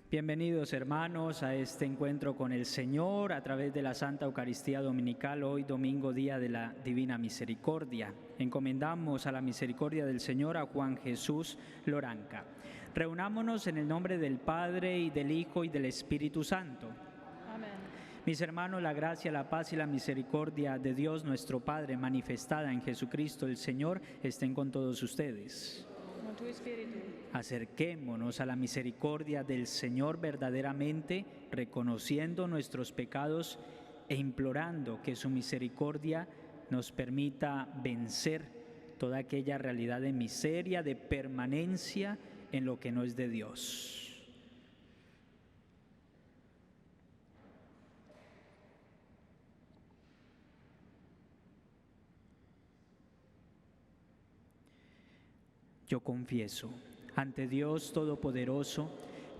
Bienvenidos hermanos a este encuentro con el Señor a través de la Santa Eucaristía Dominical, hoy domingo, día de la Divina Misericordia. Encomendamos a la misericordia del Señor a Juan Jesús Loranca. Reunámonos en el nombre del Padre, y del Hijo, y del Espíritu Santo. Amén. Mis hermanos, la gracia, la paz y la misericordia de Dios nuestro Padre, manifestada en Jesucristo el Señor, estén con todos ustedes. Con tu espíritu. Acerquémonos a la misericordia del Señor verdaderamente, reconociendo nuestros pecados e implorando que su misericordia nos permita vencer toda aquella realidad de miseria, de permanencia en lo que no es de Dios. Yo confieso ante Dios Todopoderoso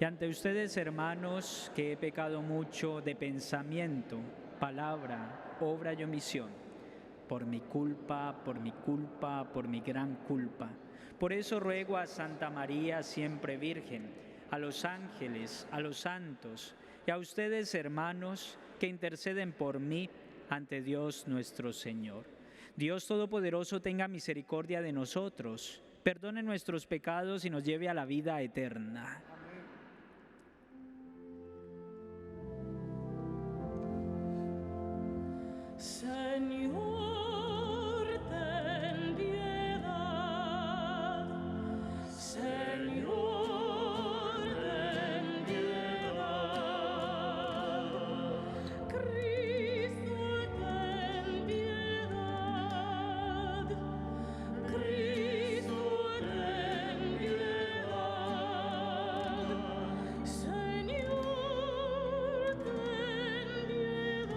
y ante ustedes, hermanos, que he pecado mucho de pensamiento, palabra, obra y omisión, por mi culpa, por mi gran culpa. Por eso ruego a Santa María, siempre Virgen, a los ángeles, a los santos y a ustedes, hermanos, que interceden por mí ante Dios nuestro Señor. Dios Todopoderoso tenga misericordia de nosotros, perdone nuestros pecados y nos lleve a la vida eterna. Señor, ten piedad. Señor, ten piedad. Cristo, ten piedad. Cristo, ten piedad. Señor, ten piedad.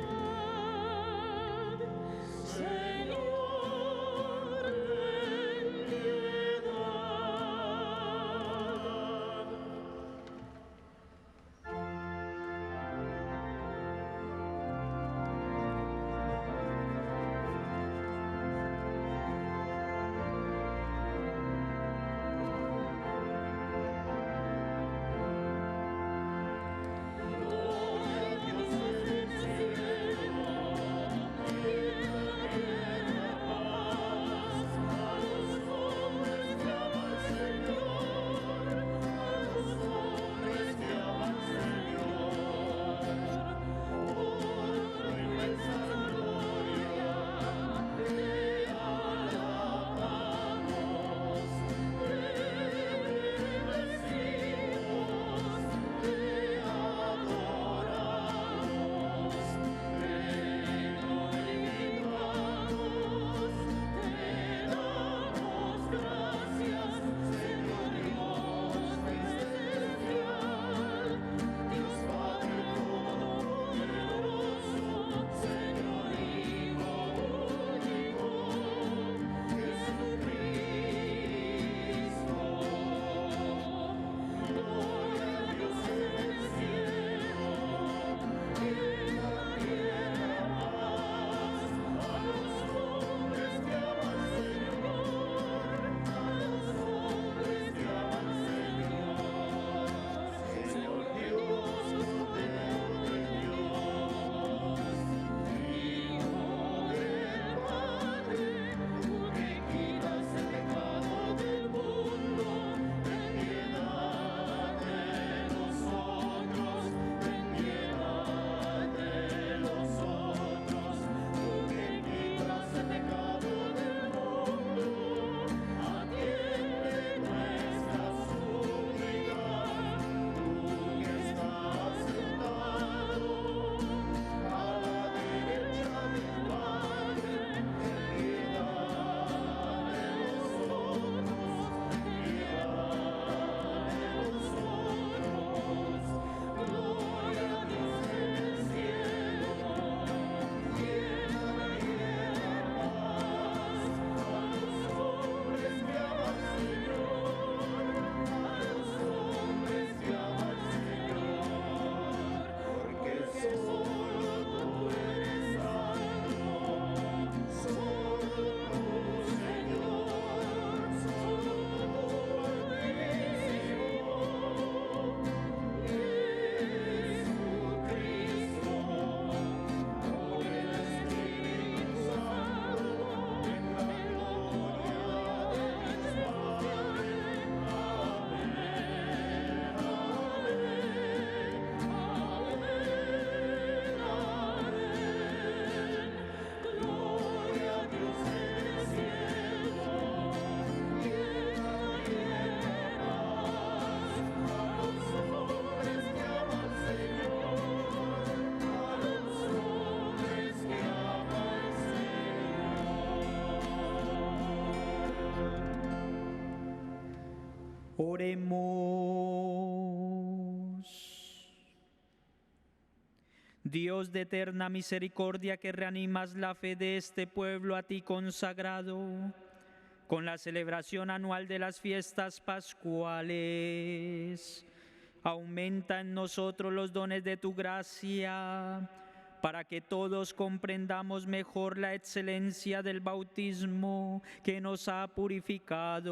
Oremos. Dios de eterna misericordia, que reanimas la fe de este pueblo a ti consagrado, con la celebración anual de las fiestas pascuales, aumenta en nosotros los dones de tu gracia, para que todos comprendamos mejor la excelencia del bautismo que nos ha purificado,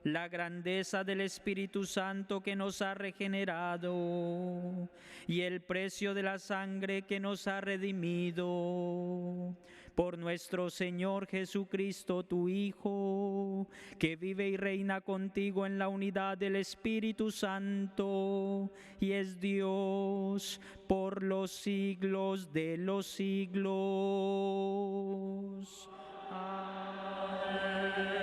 la grandeza del Espíritu Santo que nos ha regenerado y el precio de la sangre que nos ha redimido. Por nuestro Señor Jesucristo, tu Hijo, que vive y reina contigo en la unidad del Espíritu Santo y es Dios por los siglos de los siglos. Amén.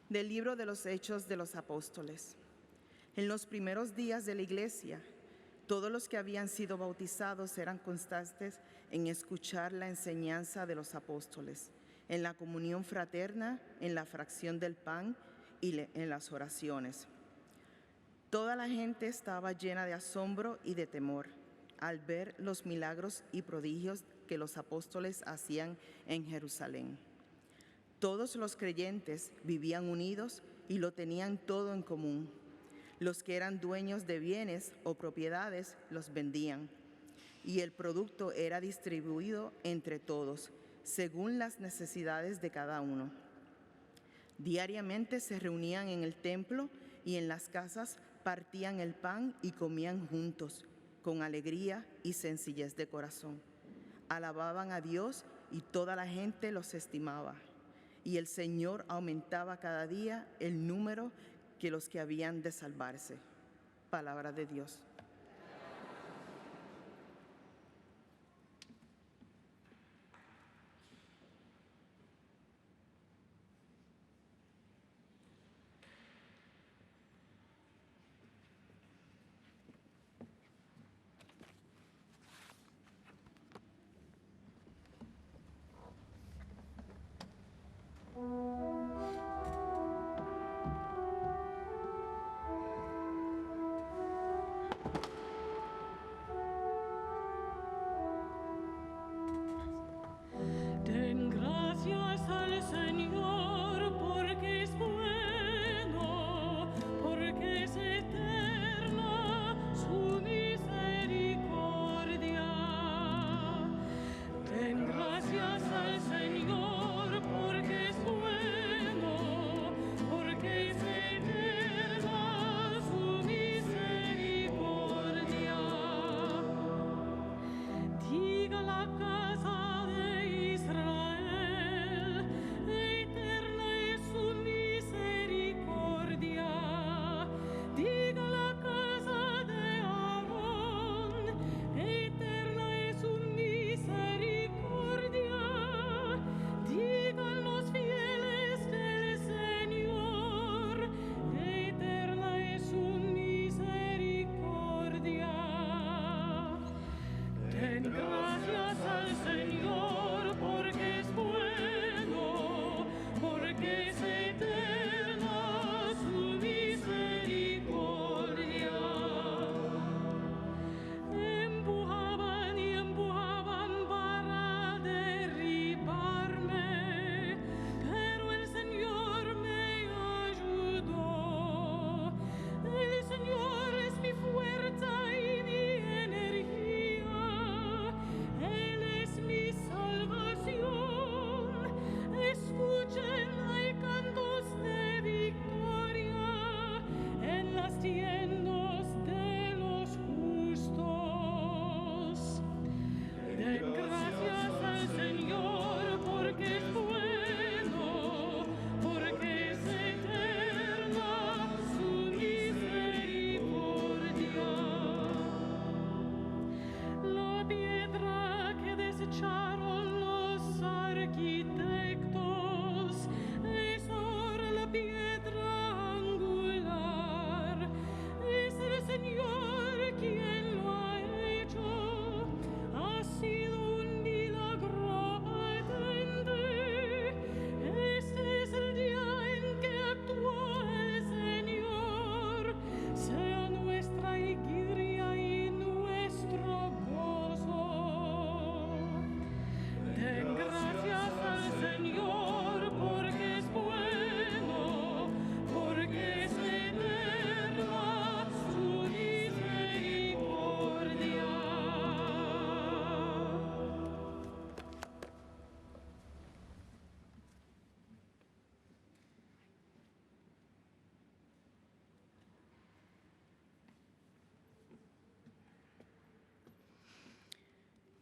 Del libro de los Hechos de los Apóstoles. En los primeros días de la Iglesia, todos los que habían sido bautizados eran constantes en escuchar la enseñanza de los apóstoles, en la comunión fraterna, en la fracción del pan y en las oraciones. Toda la gente estaba llena de asombro y de temor al ver los milagros y prodigios que los apóstoles hacían en Jerusalén. Todos los creyentes vivían unidos y lo tenían todo en común. Los que eran dueños de bienes o propiedades los vendían, y el producto era distribuido entre todos, según las necesidades de cada uno. Diariamente se reunían en el templo y en las casas partían el pan y comían juntos, con alegría y sencillez de corazón. Alababan a Dios y toda la gente los estimaba. Y el Señor aumentaba cada día el número que los que habían de salvarse. Palabra de Dios.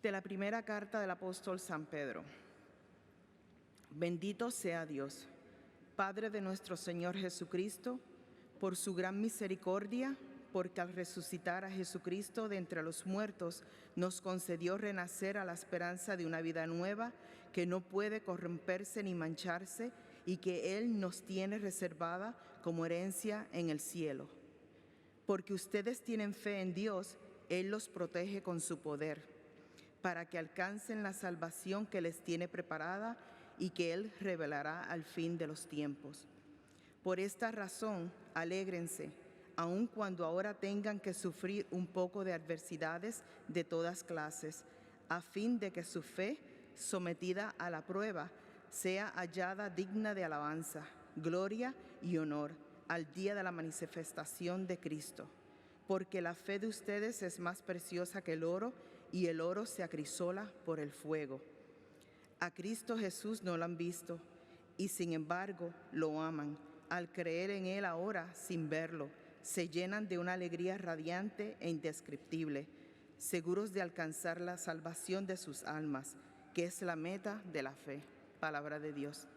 De la primera carta del apóstol San Pedro. Bendito sea Dios, Padre de nuestro Señor Jesucristo, por su gran misericordia, porque al resucitar a Jesucristo de entre los muertos, nos concedió renacer a la esperanza de una vida nueva que no puede corromperse ni mancharse y que Él nos tiene reservada como herencia en el cielo. Porque ustedes tienen fe en Dios, Él los protege con su poder, para que alcancen la salvación que les tiene preparada y que Él revelará al fin de los tiempos. Por esta razón, alégrense, aun cuando ahora tengan que sufrir un poco de adversidades de todas clases, a fin de que su fe, sometida a la prueba, sea hallada digna de alabanza, gloria y honor al día de la manifestación de Cristo. Porque la fe de ustedes es más preciosa que el oro, y el oro se acrisola por el fuego. A Cristo Jesús no lo han visto, y sin embargo lo aman. Al creer en Él ahora, sin verlo, se llenan de una alegría radiante e indescriptible, seguros de alcanzar la salvación de sus almas, que es la meta de la fe. Palabra de Dios.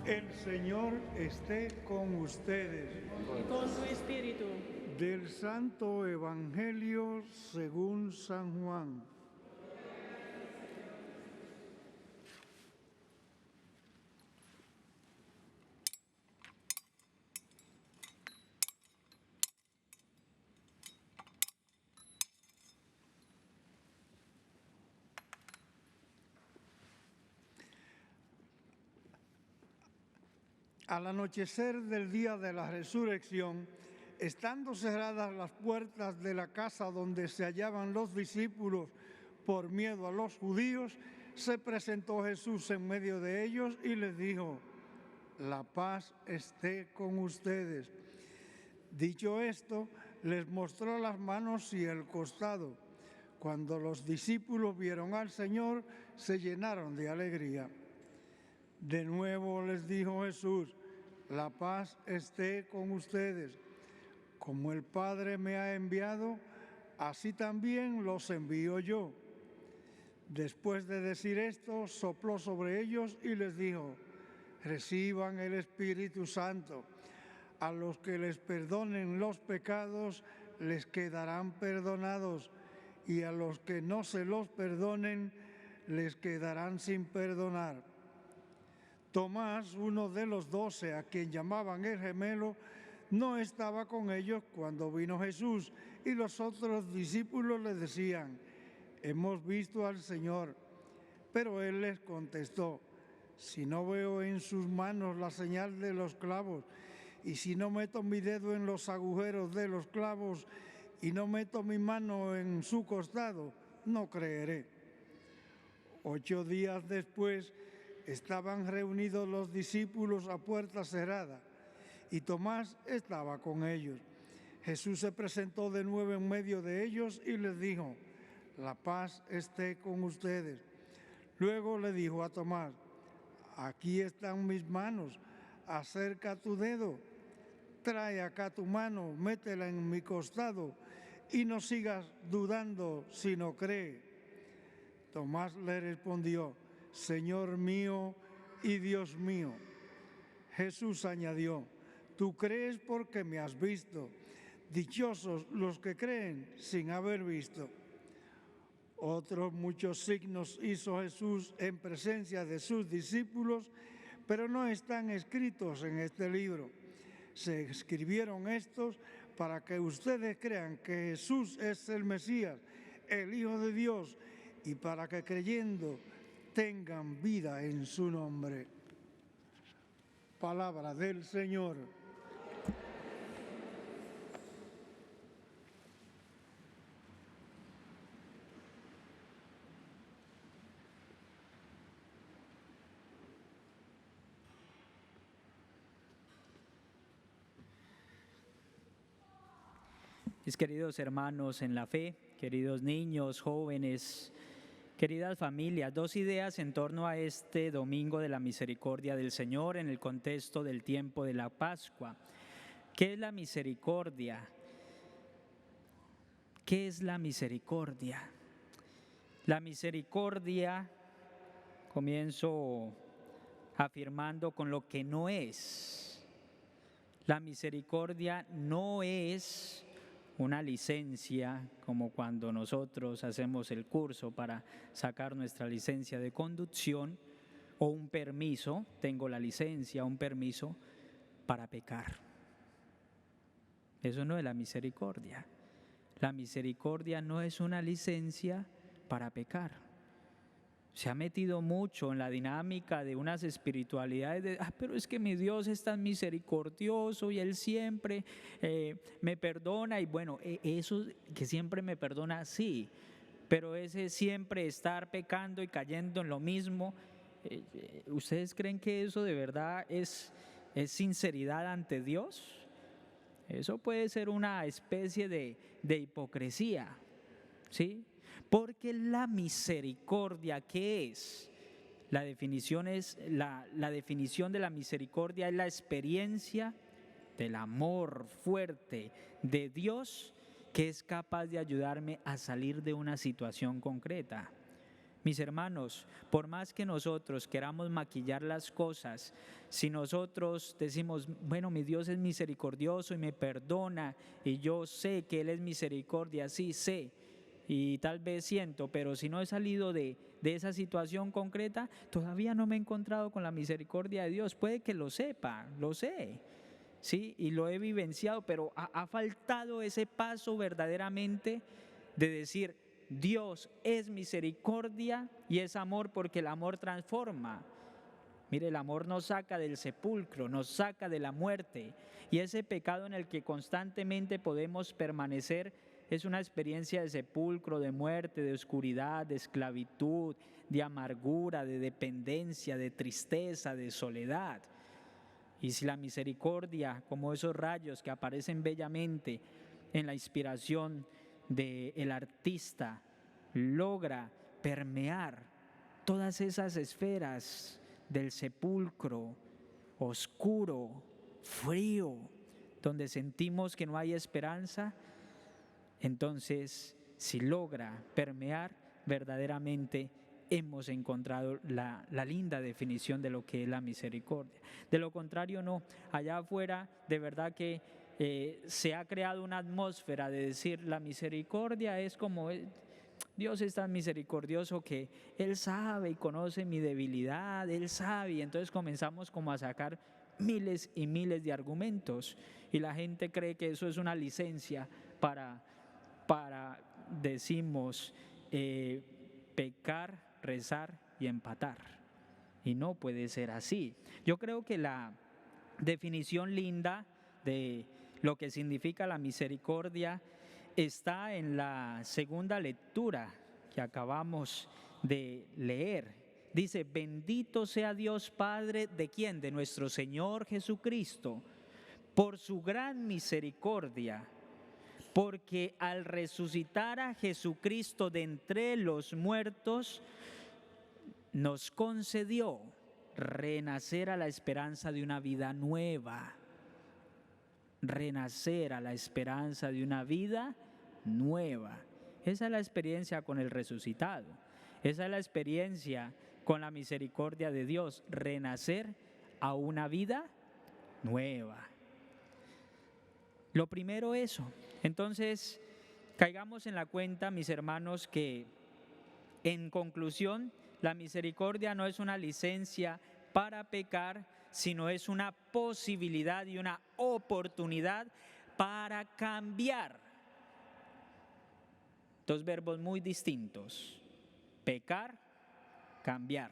El Señor esté con ustedes. Y con tu espíritu. Del Santo Evangelio según San Juan. Al anochecer del día de la resurrección, estando cerradas las puertas de la casa donde se hallaban los discípulos por miedo a los judíos, se presentó Jesús en medio de ellos y les dijo: la paz esté con ustedes. Dicho esto, les mostró las manos y el costado. Cuando los discípulos vieron al Señor, se llenaron de alegría. De nuevo les dijo Jesús: la paz esté con ustedes. Como el Padre me ha enviado, así también los envío yo. Después de decir esto, sopló sobre ellos y les dijo: reciban el Espíritu Santo. A los que les perdonen los pecados, les quedarán perdonados, y a los que no se los perdonen, les quedarán sin perdonar. Tomás, uno de los 12, a quien llamaban el gemelo, no estaba con ellos cuando vino Jesús, y los otros discípulos le decían: hemos visto al Señor. Pero él les contestó: si no veo en sus manos la señal de los clavos, y si no meto mi dedo en los agujeros de los clavos, y no meto mi mano en su costado, no creeré. 8 días después, estaban reunidos los discípulos a puerta cerrada y Tomás estaba con ellos. Jesús se presentó de nuevo en medio de ellos y les dijo: la paz esté con ustedes. Luego le dijo a Tomás: aquí están mis manos, acerca tu dedo, trae acá tu mano, métela en mi costado y no sigas dudando, sino cree. Tomás le respondió: Señor mío y Dios mío. Jesús añadió: tú crees porque me has visto. Dichosos los que creen sin haber visto. Otros muchos signos hizo Jesús en presencia de sus discípulos, pero no están escritos en este libro. Se escribieron estos para que ustedes crean que Jesús es el Mesías, el Hijo de Dios, y para que creyendo tengan vida en su nombre. Palabra del Señor. Mis queridos hermanos en la fe, queridos niños, jóvenes, queridas familias, dos ideas en torno a este domingo de la misericordia del Señor en el contexto del tiempo de la Pascua. ¿Qué es la misericordia? ¿Qué es la misericordia? La misericordia, comienzo afirmando con lo que no es. La misericordia no es una licencia, como cuando nosotros hacemos el curso para sacar nuestra licencia de conducción, o un permiso, tengo la licencia, un permiso para pecar. Eso no es la misericordia. La misericordia no es una licencia para pecar. Se ha metido mucho en la dinámica de unas espiritualidades de, pero es que mi Dios es tan misericordioso y Él siempre me perdona. Y bueno, eso que siempre me perdona, sí, pero ese siempre estar pecando y cayendo en lo mismo, ¿ustedes creen que eso de verdad es sinceridad ante Dios? Eso puede ser una especie de hipocresía, ¿sí? Porque la misericordia, ¿qué es? La definición de la misericordia es la experiencia del amor fuerte de Dios que es capaz de ayudarme a salir de una situación concreta. Mis hermanos, por más que nosotros queramos maquillar las cosas, si nosotros decimos, bueno, mi Dios es misericordioso y me perdona, y yo sé que Él es misericordia, sí sé, y tal vez siento, pero si no he salido de esa situación concreta, todavía no me he encontrado con la misericordia de Dios. Puede que lo sepa, lo sé, sí, y lo he vivenciado, pero ha faltado ese paso verdaderamente de decir, Dios es misericordia y es amor, porque el amor transforma. Mire, el amor nos saca del sepulcro, nos saca de la muerte, y ese pecado en el que constantemente podemos permanecer es una experiencia de sepulcro, de muerte, de oscuridad, de esclavitud, de amargura, de dependencia, de tristeza, de soledad. Y si la misericordia, como esos rayos que aparecen bellamente en la inspiración del artista, logra permear todas esas esferas del sepulcro oscuro, frío, donde sentimos que no hay esperanza, entonces si logra permear, verdaderamente hemos encontrado la linda definición de lo que es la misericordia. De lo contrario, no. Allá afuera, de verdad que se ha creado una atmósfera de decir la misericordia es como Dios es tan misericordioso que Él sabe y conoce mi debilidad, Él sabe, y entonces comenzamos como a sacar miles y miles de argumentos y la gente cree que eso es una licencia para decimos, pecar, rezar y empatar. Y no puede ser así. Yo creo que la definición linda de lo que significa la misericordia está en la segunda lectura que acabamos de leer Dice, bendito sea Dios Padre, ¿de quién? De nuestro Señor Jesucristo, por su gran misericordia, porque al resucitar a Jesucristo de entre los muertos, nos concedió renacer a la esperanza de una vida nueva. Renacer a la esperanza de una vida nueva. Esa es la experiencia con el resucitado. Esa es la experiencia con la misericordia de Dios. Renacer a una vida nueva. Lo primero eso. Entonces, caigamos en la cuenta, mis hermanos, que en conclusión, la misericordia no es una licencia para pecar, sino es una posibilidad y una oportunidad para cambiar. Dos verbos muy distintos: pecar, cambiar.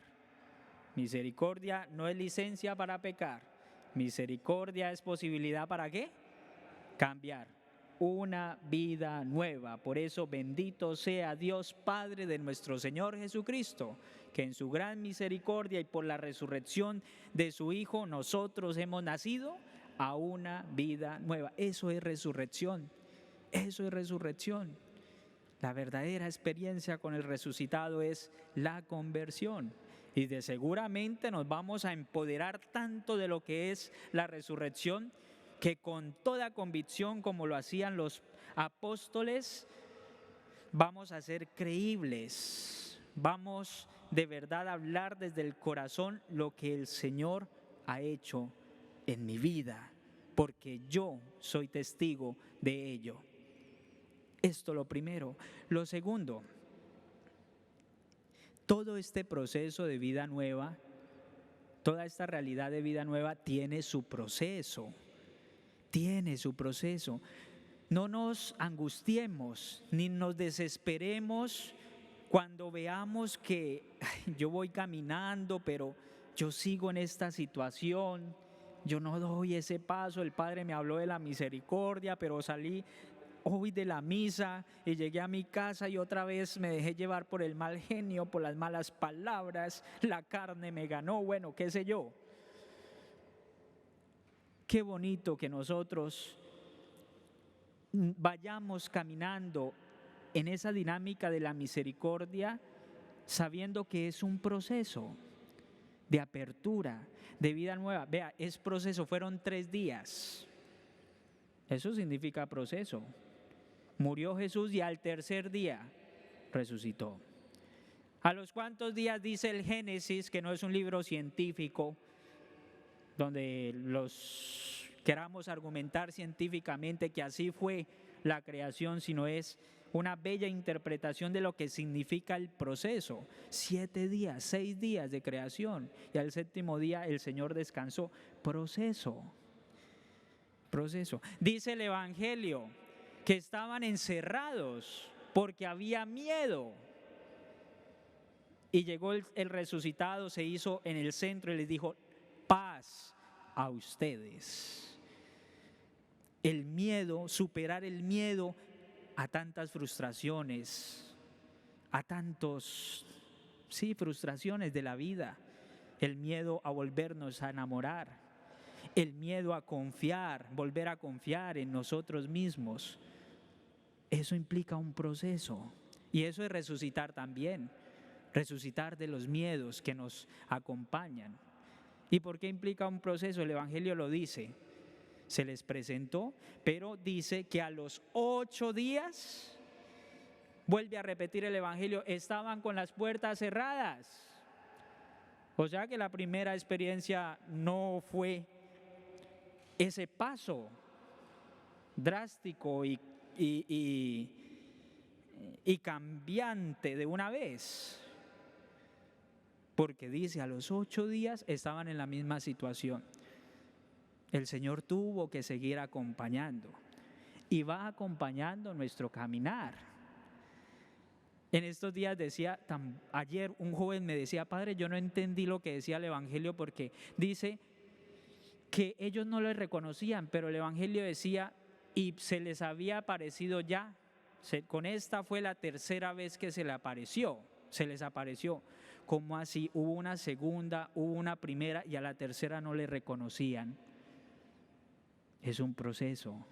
Misericordia no es licencia para pecar. Misericordia es posibilidad para ¿qué? Cambiar. Una vida nueva. Por eso bendito sea Dios Padre de nuestro Señor Jesucristo, que en su gran misericordia y por la resurrección de su Hijo nosotros hemos nacido a una vida nueva. Eso es resurrección. Eso es resurrección. La verdadera experiencia con el resucitado es la conversión. Y de seguramente nos vamos a empoderar tanto de lo que es la resurrección, que con toda convicción, como lo hacían los apóstoles, vamos a ser creíbles. Vamos de verdad a hablar desde el corazón lo que el Señor ha hecho en mi vida, porque yo soy testigo de ello. Esto lo primero. Lo segundo, todo este proceso de vida nueva, toda esta realidad de vida nueva tiene su proceso. Tiene su proceso. No nos angustiemos ni nos desesperemos cuando veamos que yo voy caminando, pero yo sigo en esta situación, yo no doy ese paso. El Padre me habló de la misericordia, pero salí hoy de la misa y llegué a mi casa y otra vez me dejé llevar por el mal genio, por las malas palabras, la carne me ganó, bueno, qué sé yo. Qué bonito que nosotros vayamos caminando en esa dinámica de la misericordia, sabiendo que es un proceso de apertura, de vida nueva. Vea, es proceso, fueron 3 días. Eso significa proceso. Murió Jesús y al tercer día resucitó. ¿A los cuántos días dice el Génesis, que no es un libro científico, donde los queramos argumentar científicamente que así fue la creación, sino es una bella interpretación de lo que significa el proceso? 7 días, 6 días de creación, y al 7º día el Señor descansó. Proceso. Dice el Evangelio que estaban encerrados porque había miedo. Y llegó el resucitado, se hizo en el centro y les dijo: paz a ustedes. El miedo, superar el miedo a tantas frustraciones, a tantos, frustraciones de la vida. El miedo a volvernos a enamorar, el miedo a confiar, volver a confiar en nosotros mismos. Eso implica un proceso, y eso es resucitar también, resucitar de los miedos que nos acompañan. ¿Y por qué implica un proceso? El Evangelio lo dice. Se les presentó, pero dice que a los 8 días, vuelve a repetir el Evangelio, estaban con las puertas cerradas. O sea que la primera experiencia no fue ese paso drástico y cambiante de una vez. Porque dice, a los 8 días estaban en la misma situación. El Señor tuvo que seguir acompañando y va acompañando nuestro caminar. En estos días ayer un joven me decía: padre, yo no entendí lo que decía el Evangelio, porque dice que ellos no le reconocían, pero el Evangelio decía, y se les había aparecido ya, con esta fue la 3ª vez que se les apareció. ¿Cómo así? Hubo una segunda, hubo una primera y a la tercera no le reconocían. Es un proceso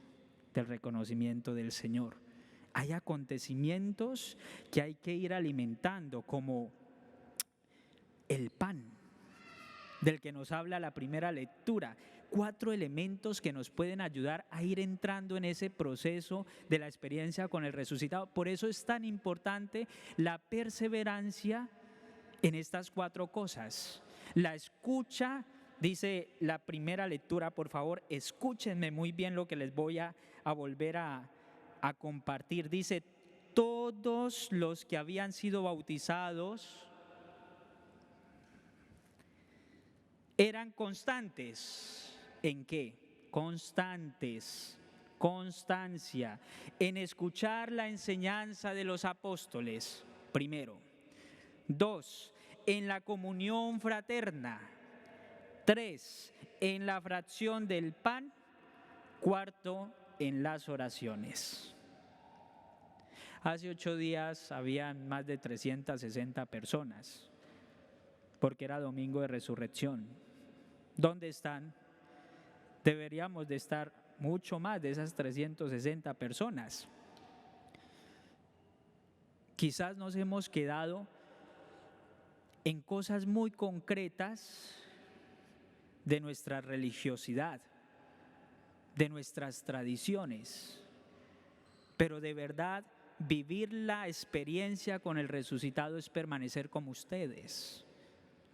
del reconocimiento del Señor. Hay acontecimientos que hay que ir alimentando, como el pan, del que nos habla la primera lectura. 4 elementos que nos pueden ayudar a ir entrando en ese proceso de la experiencia con el resucitado. Por eso es tan importante la perseverancia en estas 4 cosas. La escucha, dice la primera lectura, por favor, escúchenme muy bien lo que les voy a volver a compartir. Dice, todos los que habían sido bautizados eran constantes. ¿En qué? Constantes, constancia, en escuchar la enseñanza de los apóstoles, primero. 2, en la comunión fraterna. 3, en la fracción del pan. 4, en las oraciones. Hace 8 días habían más de 360 personas, porque era domingo de resurrección. ¿Dónde están? Deberíamos de estar mucho más de esas 360 personas. Quizás nos hemos quedado en cosas muy concretas de nuestra religiosidad, de nuestras tradiciones, pero de verdad vivir la experiencia con el resucitado es permanecer como ustedes.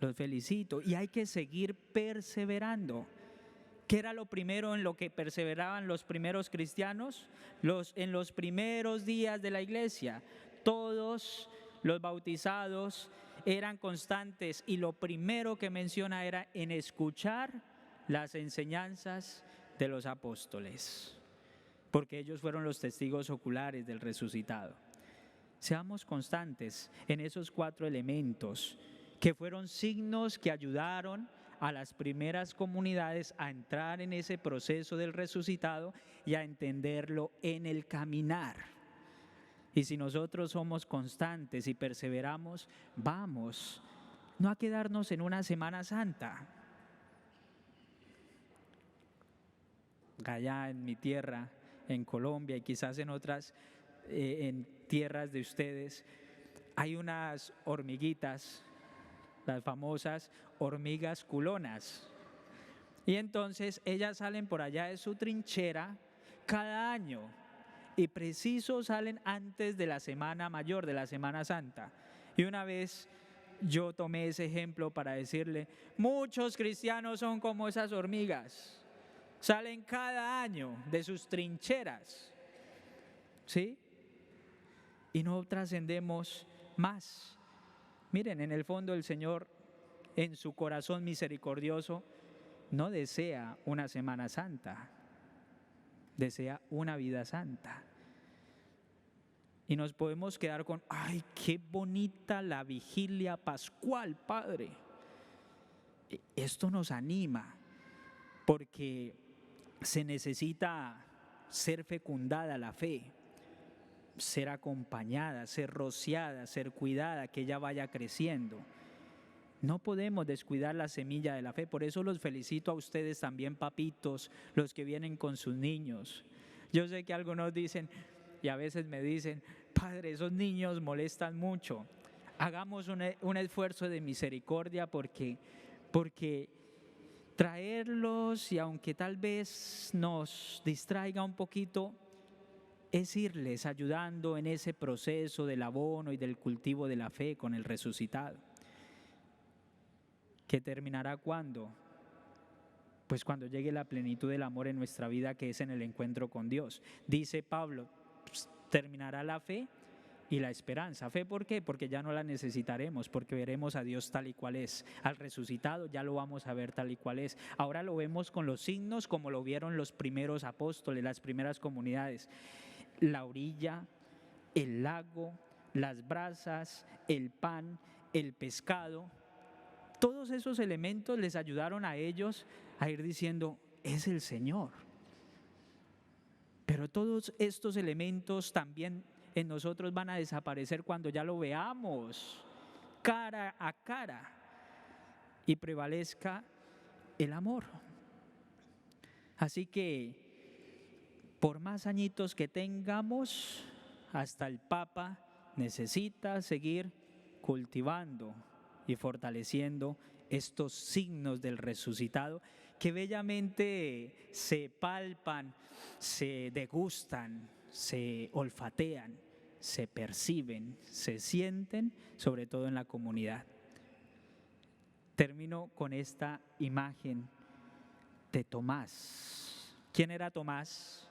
Los felicito y hay que seguir perseverando. ¿Qué era lo primero en lo que perseveraban los primeros cristianos? En los primeros días de la iglesia, todos los bautizados eran constantes y lo primero que menciona era en escuchar las enseñanzas de los apóstoles, porque ellos fueron los testigos oculares del resucitado. Seamos constantes en esos 4 elementos que fueron signos que ayudaron a las primeras comunidades a entrar en ese proceso del resucitado y a entenderlo en el caminar. Y si nosotros somos constantes y perseveramos, vamos, no a quedarnos en una Semana Santa. Allá en mi tierra, en Colombia y quizás en otras, en tierras de ustedes, hay unas hormiguitas, las famosas hormigas culonas. Y entonces ellas salen por allá de su trinchera cada año y preciso salen antes de la Semana Mayor, de la Semana Santa. Y una vez yo tomé ese ejemplo para decirle, muchos cristianos son como esas hormigas, salen cada año de sus trincheras, ¿sí? Y no trascendemos más. Miren, en el fondo el Señor, en su corazón misericordioso, no desea una Semana Santa, desea una vida santa. Y nos podemos quedar con, ¡ay, qué bonita la vigilia pascual, Padre! Esto nos anima, porque se necesita ser fecundada la fe, ser acompañada, ser rociada, ser cuidada, que ella vaya creciendo. No podemos descuidar la semilla de la fe. Por eso los felicito a ustedes también, papitos, los que vienen con sus niños. Yo sé que algunos dicen, y a veces me dicen, Padre, esos niños molestan mucho. Hagamos un esfuerzo de misericordia porque traerlos, y aunque tal vez nos distraiga un poquito, es irles ayudando en ese proceso del abono y del cultivo de la fe con el resucitado. ¿Que terminará cuándo? Pues cuando llegue la plenitud del amor en nuestra vida, que es en el encuentro con Dios. Dice Pablo, terminará la fe y la esperanza. ¿Fe por qué? Porque ya no la necesitaremos, porque veremos a Dios tal y cual es. Al resucitado ya lo vamos a ver tal y cual es. Ahora lo vemos con los signos como lo vieron los primeros apóstoles, las primeras comunidades. La orilla, el lago, las brasas, el pan, el pescado. Todos esos elementos les ayudaron a ellos a ir diciendo, es el Señor. Pero todos estos elementos también en nosotros van a desaparecer cuando ya lo veamos cara a cara, y prevalezca el amor. Así que, por más añitos que tengamos, hasta el Papa necesita seguir cultivando y fortaleciendo estos signos del resucitado que bellamente se palpan, se degustan, se olfatean, se perciben, se sienten, sobre todo en la comunidad. Termino con esta imagen de Tomás. ¿Quién era Tomás?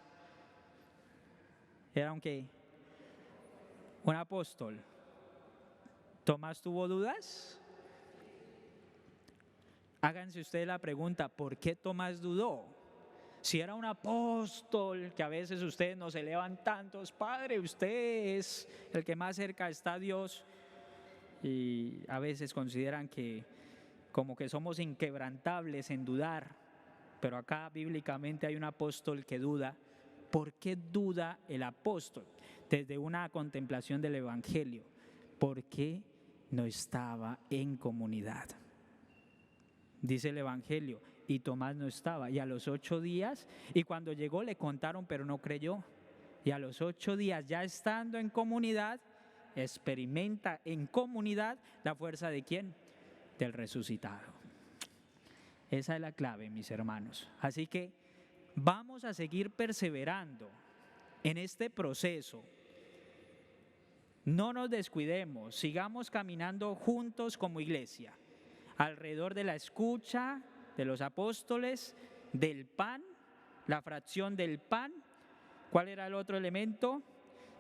¿Era un qué? Un apóstol. ¿Tomás tuvo dudas? Háganse ustedes la pregunta, ¿por qué Tomás dudó? Si era un apóstol, que a veces ustedes nos elevan tantos, Padre, usted es el que más cerca está a Dios, y a veces consideran que como que somos inquebrantables en dudar, pero acá bíblicamente hay un apóstol que duda. ¿Por qué duda el apóstol? Desde una contemplación del Evangelio, ¿por qué no estaba en comunidad? Dice el Evangelio, y Tomás no estaba, y a los 8 días, y cuando llegó le contaron, pero no creyó, y a los 8 días, ya estando en comunidad, experimenta en comunidad la fuerza ¿de quién? Del resucitado. Esa es la clave, mis hermanos. Así que vamos a seguir perseverando en este proceso. No nos descuidemos, sigamos caminando juntos como iglesia, alrededor de la escucha de los apóstoles, del pan, la fracción del pan. ¿Cuál era el otro elemento?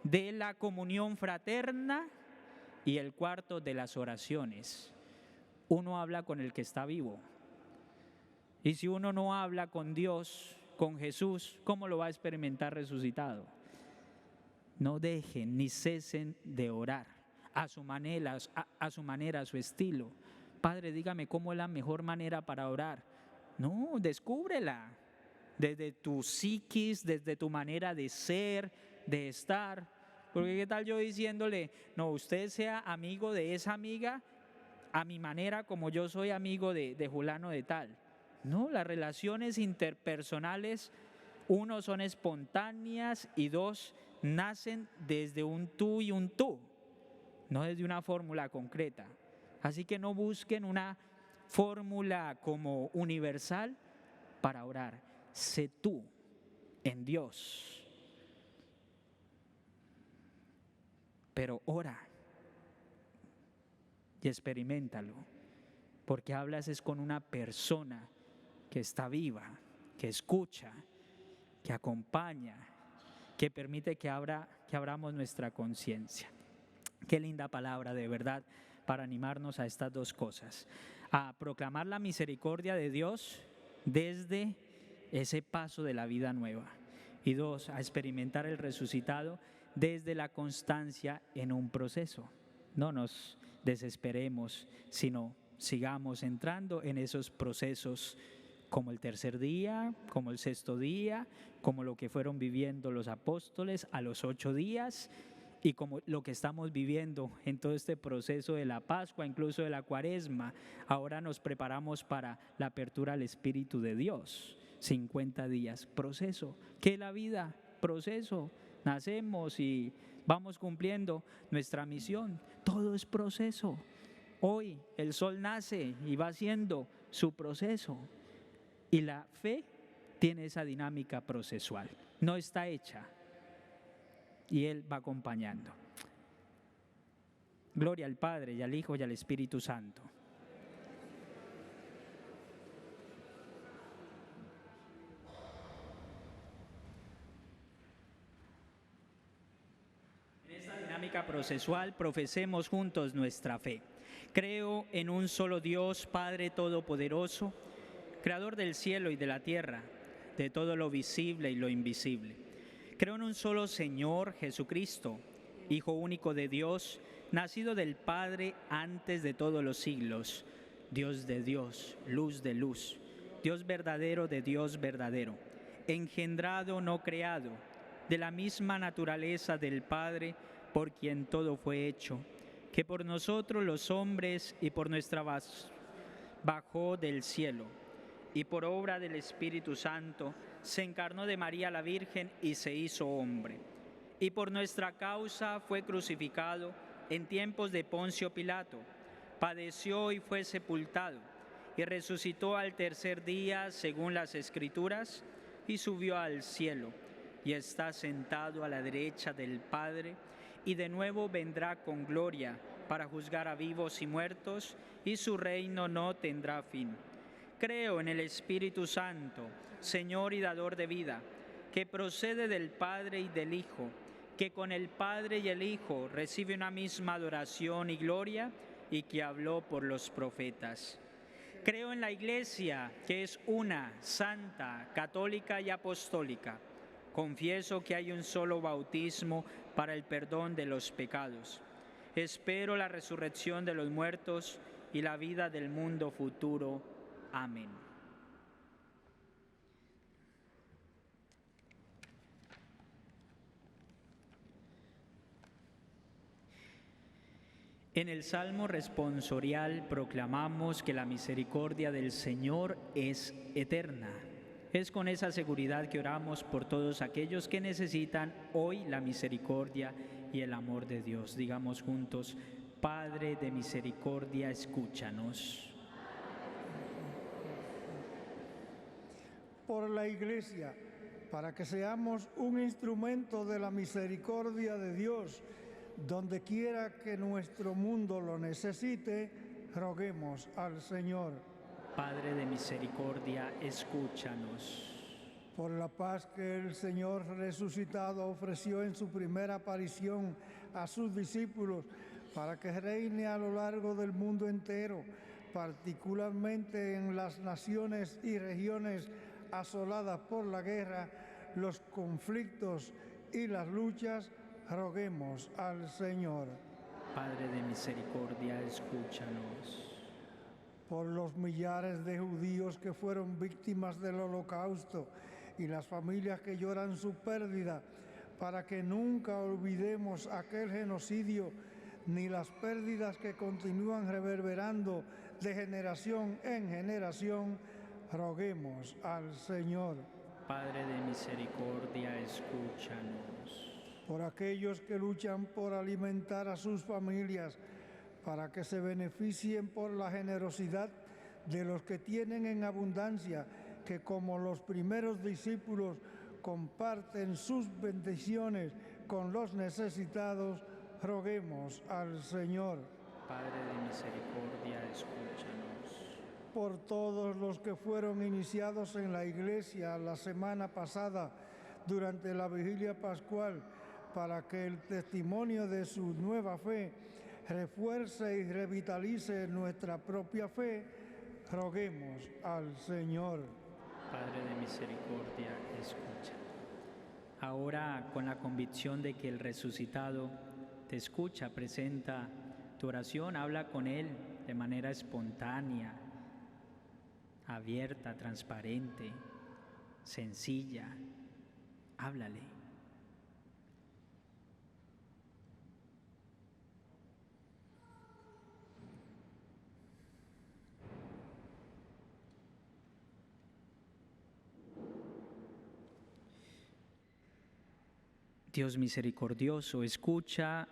De la comunión fraterna, y el cuarto, de las oraciones. Uno habla con el que está vivo. Y si uno no habla con Dios, con Jesús, ¿cómo lo va a experimentar resucitado? No dejen ni cesen de orar a su manera, a su estilo. Padre, dígame cómo es la mejor manera para orar. No, descúbrela desde tu psiquis, desde tu manera de ser, de estar. Porque qué tal yo diciéndole, no, usted sea amigo de esa amiga a mi manera, como yo soy amigo de fulano de tal. No, las relaciones interpersonales, uno, son espontáneas, y dos, nacen desde un tú y un tú, no desde una fórmula concreta. Así que no busquen una fórmula como universal para orar. Sé tú en Dios. Pero ora y experiméntalo, porque hablas es con una persona que está viva, que escucha, que acompaña, que permite que abramos nuestra conciencia. Qué linda palabra, de verdad, para animarnos a estas dos cosas: a proclamar la misericordia de Dios desde ese paso de la vida nueva, y dos, a experimentar el resucitado desde la constancia en un proceso. No nos desesperemos, sino sigamos entrando en esos procesos, como el tercer día, como el sexto día, como lo que fueron viviendo los apóstoles a los 8 días, y como lo que estamos viviendo en todo este proceso de la Pascua, incluso de la Cuaresma. Ahora nos preparamos para la apertura al Espíritu de Dios. 50 días, proceso. ¿Qué es la vida? Proceso. Nacemos y vamos cumpliendo nuestra misión. Todo es proceso. Hoy el sol nace y va haciendo su proceso. Y la fe tiene esa dinámica procesual. No está hecha. Y Él va acompañando. Gloria al Padre, y al Hijo, y al Espíritu Santo. En esta dinámica procesual profesemos juntos nuestra fe. Creo en un solo Dios, Padre Todopoderoso, Creador del cielo y de la tierra, de todo lo visible y lo invisible. Creo en un solo Señor, Jesucristo, Hijo único de Dios, nacido del Padre antes de todos los siglos, Dios de Dios, luz de luz, Dios verdadero de Dios verdadero, engendrado, no creado, de la misma naturaleza del Padre, por quien todo fue hecho. que por nosotros los hombres y por nuestra bajó del cielo, y por obra del Espíritu Santo se encarnó de María la Virgen y se hizo hombre. Y por nuestra causa fue crucificado en tiempos de Poncio Pilato, padeció y fue sepultado, y resucitó al tercer día según las Escrituras, y subió al cielo, y está sentado a la derecha del Padre, y de nuevo vendrá con gloria para juzgar a vivos y muertos, y su reino no tendrá fin. Creo en el Espíritu Santo, Señor y dador de vida, que procede del Padre y del Hijo, que con el Padre y el Hijo recibe una misma adoración y gloria, y que habló por los profetas. Creo en la Iglesia, que es una, santa, católica y apostólica. Confieso que hay un solo bautismo para el perdón de los pecados. Espero la resurrección de los muertos y la vida del mundo futuro. Amén. En el Salmo responsorial proclamamos que la misericordia del Señor es eterna. Es con esa seguridad que oramos por todos aquellos que necesitan hoy la misericordia y el amor de Dios. Digamos juntos: Padre de misericordia, escúchanos. Por la Iglesia, para que seamos un instrumento de la misericordia de Dios, donde quiera que nuestro mundo lo necesite, roguemos al Señor. Padre de misericordia, escúchanos. Por la paz que el Señor resucitado ofreció en su primera aparición a sus discípulos, para que reine a lo largo del mundo entero, particularmente en las naciones y regiones asoladas por la guerra, los conflictos y las luchas, roguemos al Señor. Padre de misericordia, escúchanos. Por los millares de judíos que fueron víctimas del Holocausto y las familias que lloran su pérdida, para que nunca olvidemos aquel genocidio ni las pérdidas que continúan reverberando de generación en generación, roguemos al Señor. Padre de misericordia, escúchanos. Por aquellos que luchan por alimentar a sus familias, para que se beneficien por la generosidad de los que tienen en abundancia, que como los primeros discípulos comparten sus bendiciones con los necesitados, roguemos al Señor. Padre de misericordia, escúchanos. Por todos los que fueron iniciados en la Iglesia la semana pasada durante la Vigilia Pascual, para que el testimonio de su nueva fe refuerce y revitalice nuestra propia fe, roguemos al Señor. Padre de misericordia, escucha. Ahora, con la convicción de que el resucitado te escucha, presenta tu oración, habla con Él de manera espontánea, abierta, transparente, sencilla. Háblale. Dios misericordioso, escucha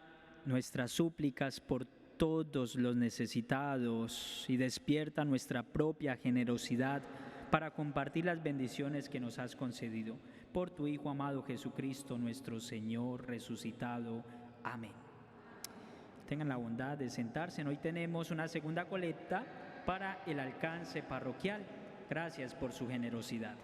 nuestras súplicas por todos los necesitados y despierta nuestra propia generosidad para compartir las bendiciones que nos has concedido. Por tu Hijo amado Jesucristo, nuestro Señor resucitado. Amén. Tengan la bondad de sentarse. Hoy tenemos una segunda colecta para el alcance parroquial. Gracias por su generosidad.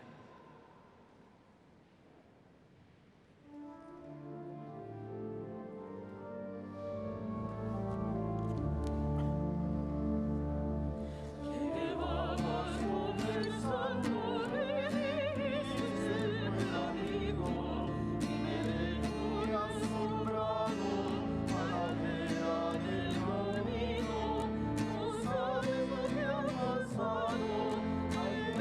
Pasado, ay,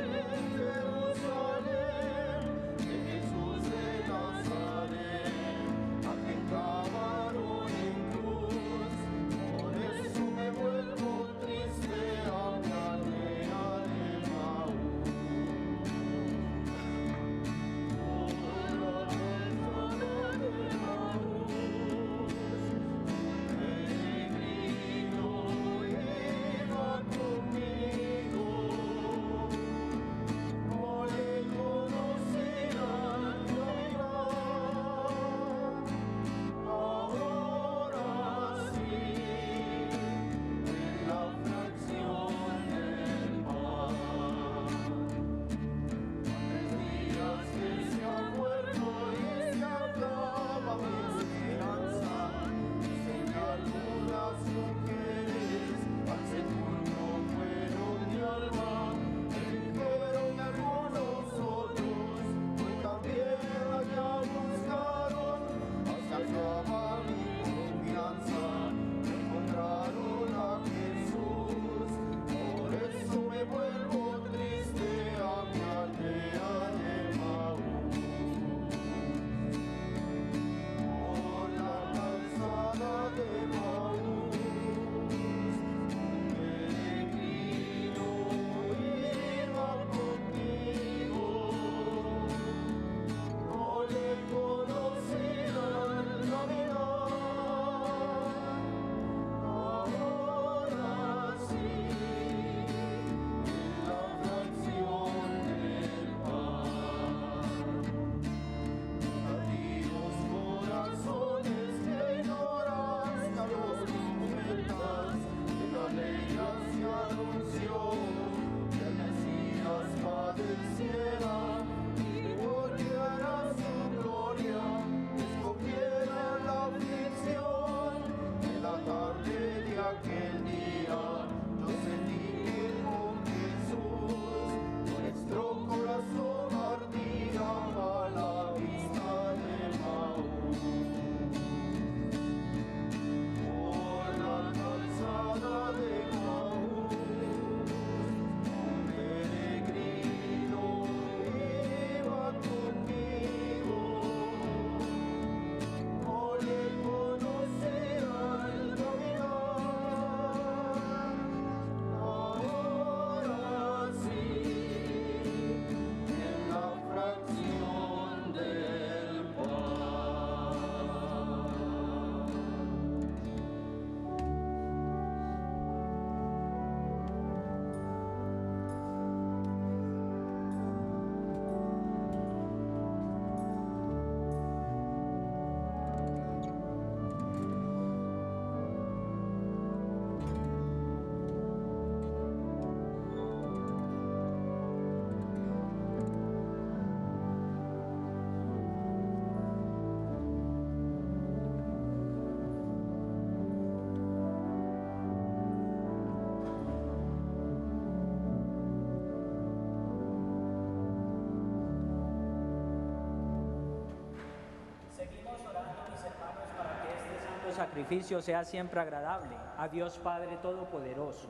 sacrificio sea siempre agradable a Dios Padre Todopoderoso.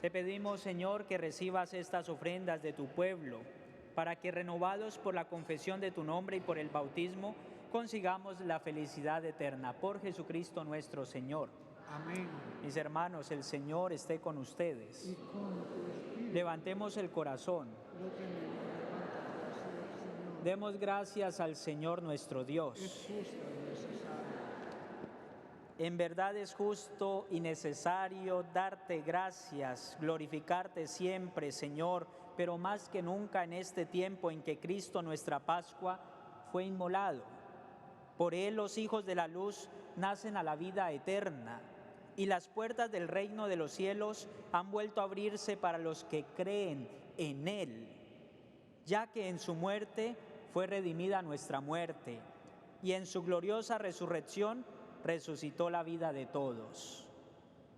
Te pedimos, Señor, que recibas estas ofrendas de tu pueblo, para que, renovados por la confesión de tu nombre y por el bautismo, consigamos la felicidad eterna. Por Jesucristo nuestro Señor. Amén. Mis hermanos, el Señor esté con ustedes. Y con tu espíritu Levantemos el corazón. lo tenemos levantado hacia el Señor. Demos gracias al Señor nuestro Dios. Es justo y necesario. En verdad es justo y necesario darte gracias, glorificarte siempre, Señor, pero más que nunca en este tiempo en que Cristo, nuestra Pascua, fue inmolado. Por Él los hijos de la luz nacen a la vida eterna, y las puertas del reino de los cielos han vuelto a abrirse para los que creen en Él, ya que en su muerte fue redimida nuestra muerte, y en su gloriosa resurrección resucitó la vida de todos.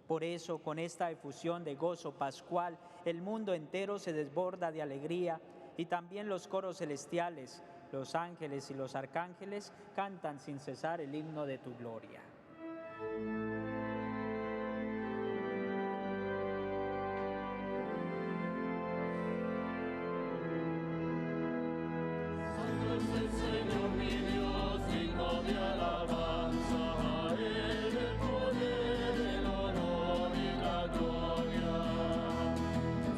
Por eso, con esta efusión de gozo pascual, el mundo entero se desborda de alegría, y también los coros celestiales, los ángeles y los arcángeles cantan sin cesar el himno de tu gloria. Santo es el Señor mi Dios, digno de alabanza, a Él el poder, el honor y la gloria.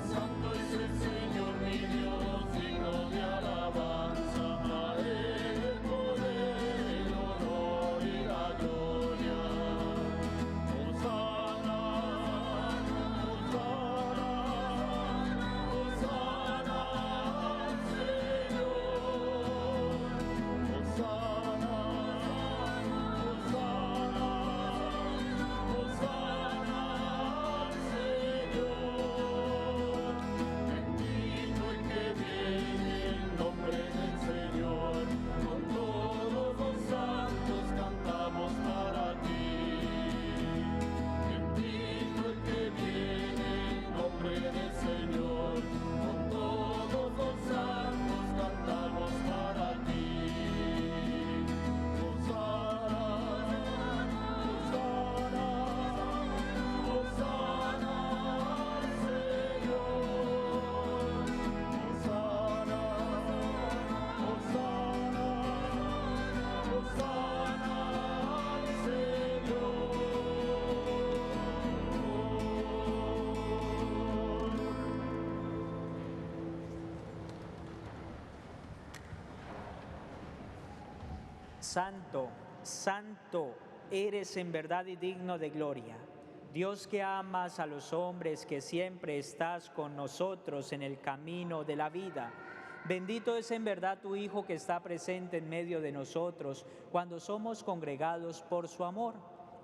Santo es el Señor mi Dios, digno de alabanza, a Él el poder, el honor y la gloria. Hosana, Hosana, Hosana al Señor. Hosana, Hosana, Hosana al Señor. Bendito el que viene en nombre del Señor. Con todos los santos cantamos para ti. Bendito el que viene en nombre del Señor. Con todos los santos cantamos para ti. Hosana, Hosana, Hosana al Señor. Hosana, Hosana, Hosana al Señor. Santo, santo, eres en verdad y digno de gloria. Dios que amas a los hombres, que siempre estás con nosotros en el camino de la vida. Bendito es en verdad tu Hijo que está presente en medio de nosotros cuando somos congregados por su amor.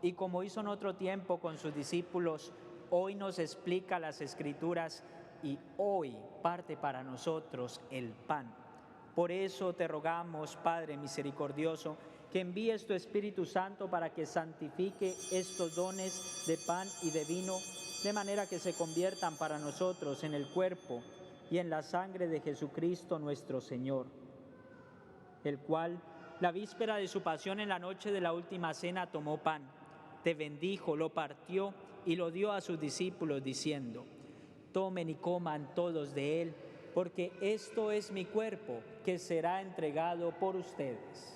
Y como hizo en otro tiempo con sus discípulos, hoy nos explica las Escrituras y hoy parte para nosotros el pan. Por eso te rogamos, Padre misericordioso, que envíes tu Espíritu Santo para que santifique estos dones de pan y de vino, de manera que se conviertan para nosotros en el cuerpo y en la sangre de Jesucristo nuestro Señor, el cual, la víspera de su pasión en la noche de la última cena, tomó pan, te bendijo, lo partió y lo dio a sus discípulos, diciendo: tomen y coman todos de él, porque esto es mi cuerpo, que será entregado por ustedes.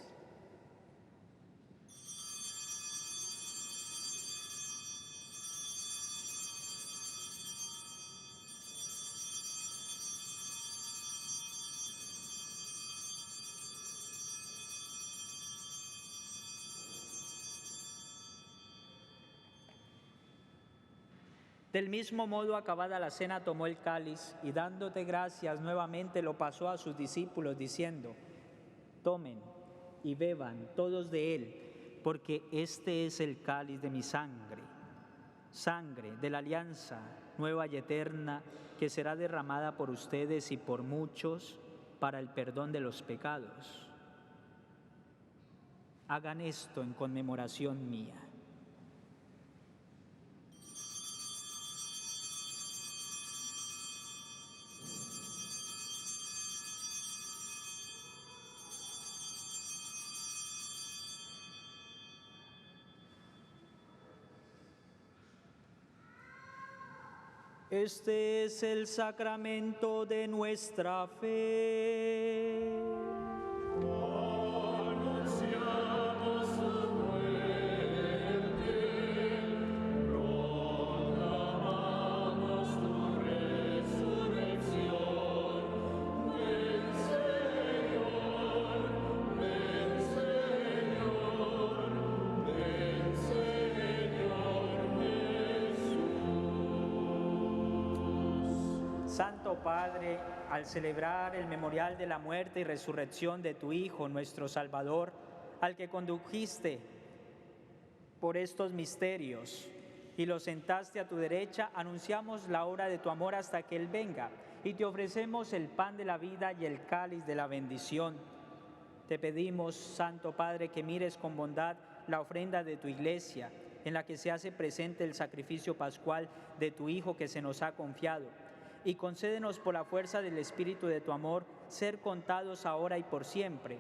Del mismo modo, acabada la cena, tomó el cáliz y dándote gracias nuevamente lo pasó a sus discípulos, diciendo: tomen y beban todos de él, porque este es el cáliz de mi sangre, sangre de la alianza nueva y eterna, que será derramada por ustedes y por muchos para el perdón de los pecados. Hagan esto en conmemoración mía. Este es el sacramento de nuestra fe. Anunciamos su muerte, proclamamos tu resurrección. Ven, Señor, ven, Señor, ven, Señor Jesús. Santo Padre, al celebrar el memorial de la muerte y resurrección de tu Hijo, nuestro Salvador, al que condujiste por estos misterios y lo sentaste a tu derecha, anunciamos la hora de tu amor hasta que Él venga y te ofrecemos el pan de la vida y el cáliz de la bendición. Te pedimos, Santo Padre, que mires con bondad la ofrenda de tu Iglesia, en la que se hace presente el sacrificio pascual de tu Hijo que se nos ha confiado, y concédenos por la fuerza del Espíritu de tu amor ser contados ahora y por siempre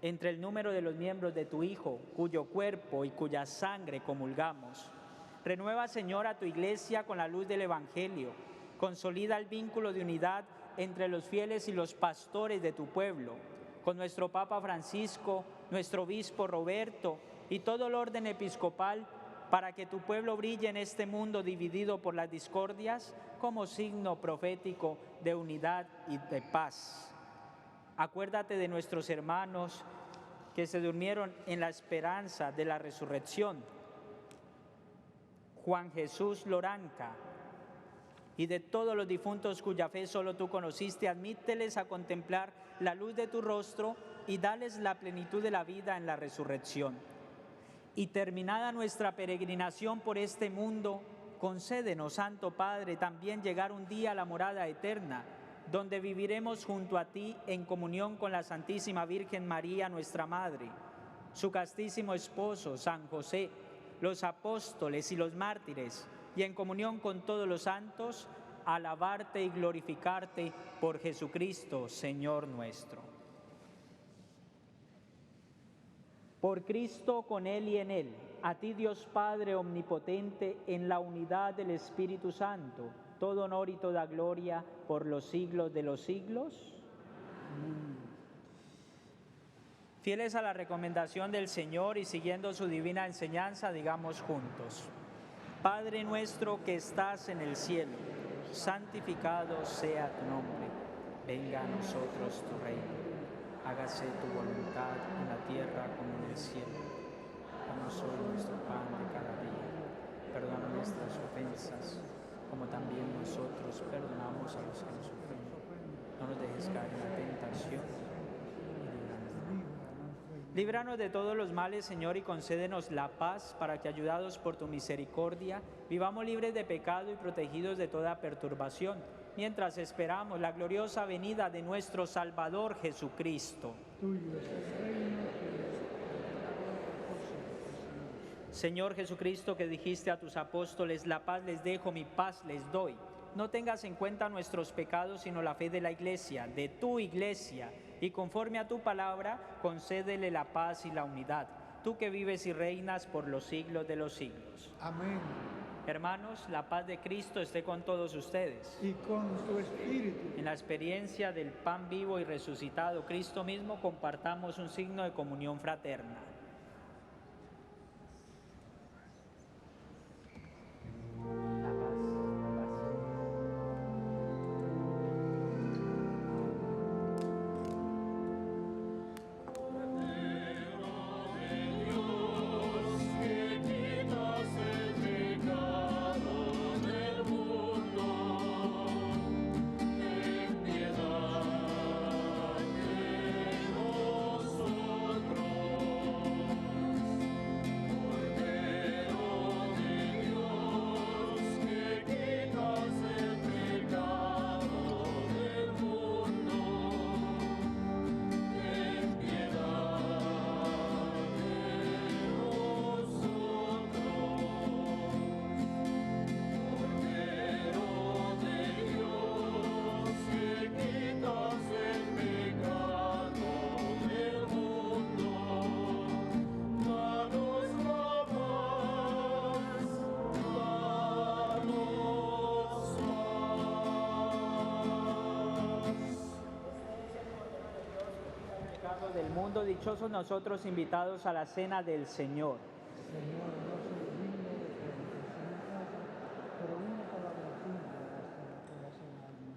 entre el número de los miembros de tu Hijo, cuyo cuerpo y cuya sangre comulgamos. Renueva, Señor, a tu Iglesia con la luz del Evangelio. Consolida el vínculo de unidad entre los fieles y los pastores de tu pueblo, con nuestro Papa Francisco, nuestro Obispo Roberto y todo el orden episcopal, para que tu pueblo brille en este mundo dividido por las discordias como signo profético de unidad y de paz. Acuérdate de nuestros hermanos que se durmieron en la esperanza de la resurrección. Juan Jesús Loranca, y de todos los difuntos cuya fe solo tú conociste, admíteles a contemplar la luz de tu rostro y dales la plenitud de la vida en la resurrección. Y terminada nuestra peregrinación por este mundo, concédenos, Santo Padre, también llegar un día a la morada eterna, donde viviremos junto a ti en comunión con la Santísima Virgen María, nuestra Madre, su castísimo esposo, San José, los apóstoles y los mártires, y en comunión con todos los santos, alabarte y glorificarte por Jesucristo, Señor nuestro. Por Cristo, con Él y en Él, a ti Dios Padre omnipotente, en la unidad del Espíritu Santo, todo honor y toda gloria por los siglos de los siglos. Amén. Fieles a la recomendación del Señor y siguiendo su divina enseñanza, digamos juntos: Padre nuestro que estás en el cielo, santificado sea tu nombre. Venga a nosotros tu reino. Hágase tu voluntad en la tierra como en el cielo. Danos hoy nuestro pan de cada día. Perdona nuestras ofensas, como también nosotros perdonamos a los que nos ofenden. No nos dejes caer en la tentación y líbranos del mal. Líbranos de todos los males, Señor, y concédenos la paz, para que, ayudados por tu misericordia, vivamos libres de pecado y protegidos de toda perturbación, mientras esperamos la gloriosa venida de nuestro Salvador Jesucristo. Señor Jesucristo, que dijiste a tus apóstoles: la paz les dejo, mi paz les doy. No tengas en cuenta nuestros pecados, sino la fe de la Iglesia, de tu Iglesia, y conforme a tu palabra, concédele la paz y la unidad, tú que vives y reinas por los siglos de los siglos. Amén. Hermanos, la paz de Cristo esté con todos ustedes. Y con tu espíritu. En la experiencia del pan vivo y resucitado, Cristo mismo, compartamos un signo de comunión fraterna. Nosotros segundo, dichosos nosotros invitados a la cena del Señor. Señor, no soy digno de que entres en mi casa, pero una palabra tuya bastará para sanarme.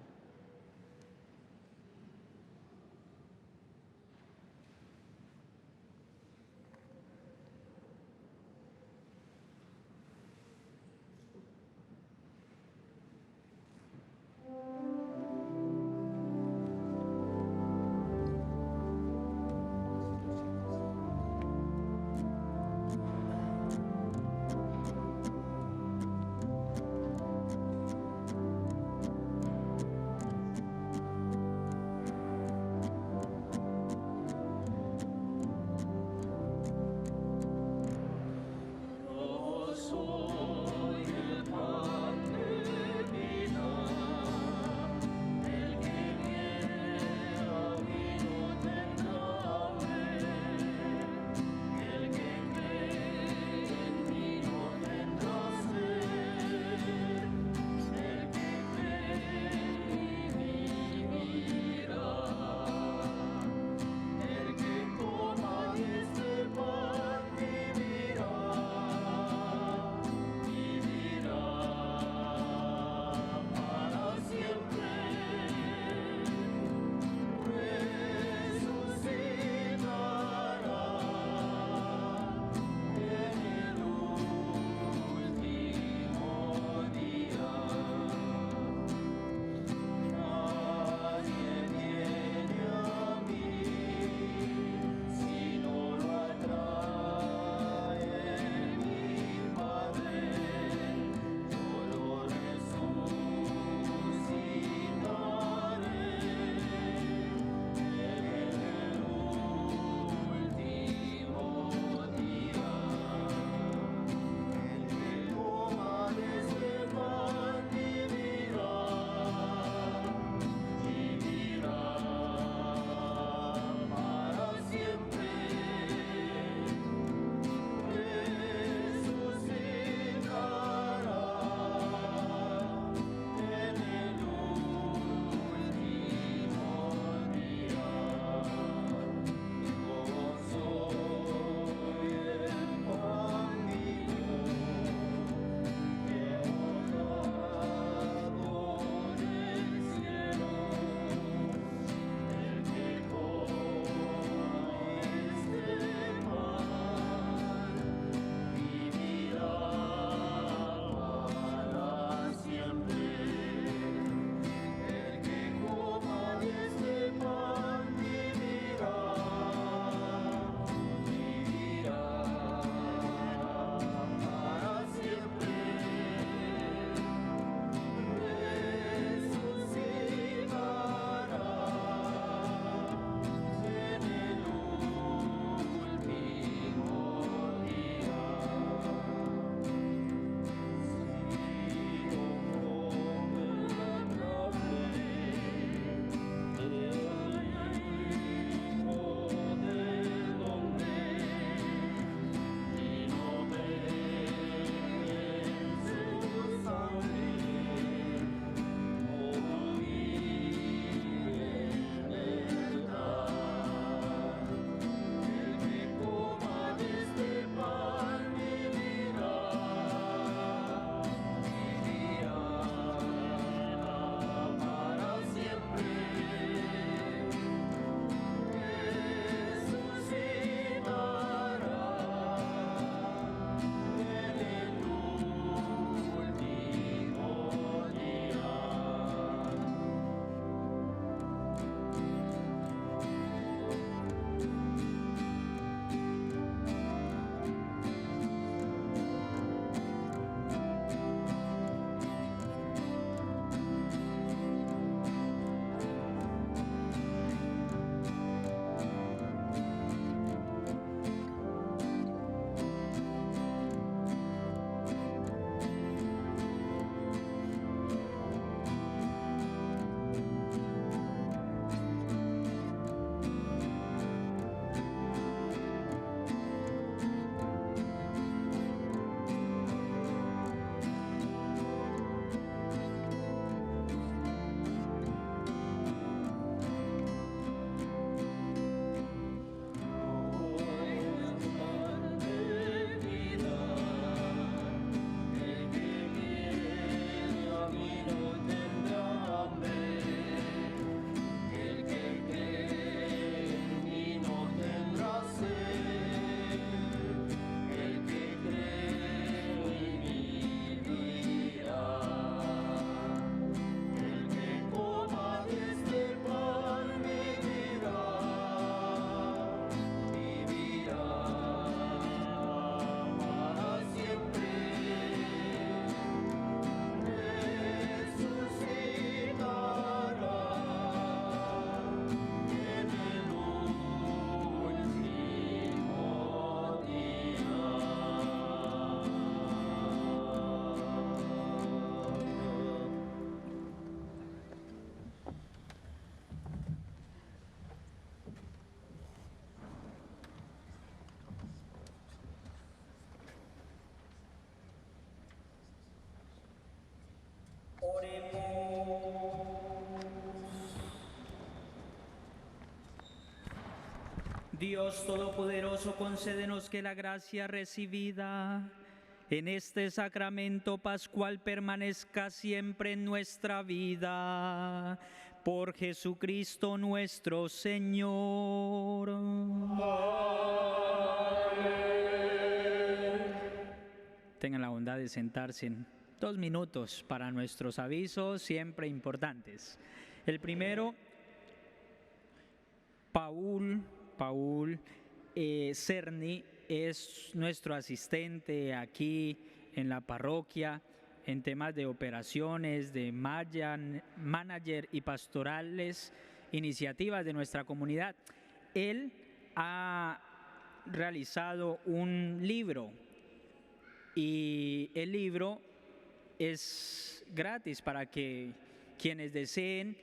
Dios Todopoderoso, concédenos que la gracia recibida en este sacramento pascual permanezca siempre en nuestra vida. Por Jesucristo nuestro Señor. Tengan la bondad de sentarse en 2 minutos para nuestros avisos siempre importantes. El primero, Paul Cerny es nuestro asistente aquí en la parroquia en temas de operaciones, de manager y pastorales, iniciativas de nuestra comunidad. Él ha realizado un libro y el libro es gratis para que quienes deseen